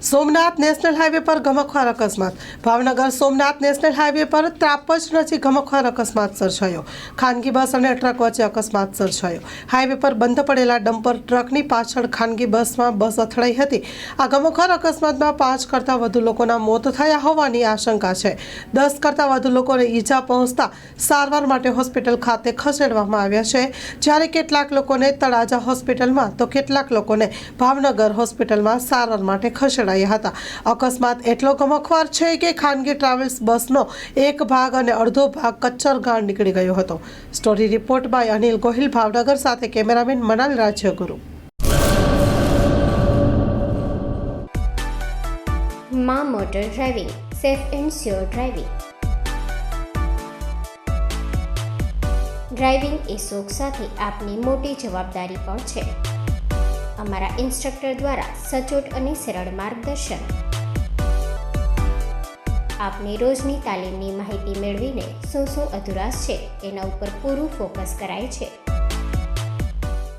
Somnath national highway પર ગમખ્વાર અકસ્માત. Bhavnagar Somnath national highway પર ત્રાપજ નજીક ગમખ્વાર અકસ્માત સર્જાયો. ખાનગી બસ અને ટ્રક વચ્ચે અકસ્માત સર્જાયો. હાઈવે પર બંધ પડેલા ડમ્પર ટ્રકની પાછળ ખાનગી બસમાં બસ અથડાઈ હતી. આ ગમખ્વાર અકસ્માતમાં 5 કરતાં વધુ લોકોના મોત થયા હોવાની આશંકા છે. 10 કરતાં વધુ લોકોને ઈજા પહોંચતા સારવાર માટે હોસ્પિટલ ખાતે ખસેડવામાં આવ્યા છે. જ્યારે કેટલાક લોકોને તળાજા હોસ્પિટલમાં તો કેટલાક લોકોને ભાવનગર હોસ્પિટલમાં સારવાર માટે ખસેડાયા હતા. અકસ્માત એટલો ગમખ્વાર છે કે ખાનગી ટ્રાવેલ્સ બસનો એક ભાગ અને અડધો ભાગ કચ્ચરગાળ નીકળી ગયો હતો. Story report by Anil Gohil, Bhavnagar. સાથે કેમેરામેન મનાલ રાજ્યગુરુ. માં motor driving, safe and sure driving. Driving એ શોખ સાથે આપની મોટી જવાબદારી પણ છે. અમારા ઇન્સ્ટ્રક્ટર દ્વારા સચોટ અને સરળ માર્ગદર્શન. આપની રોજની તાલીમની માહિતી મેળવીને શું અધુરાશ છે એના ઉપર પૂરું ફોકસ કરાય છે.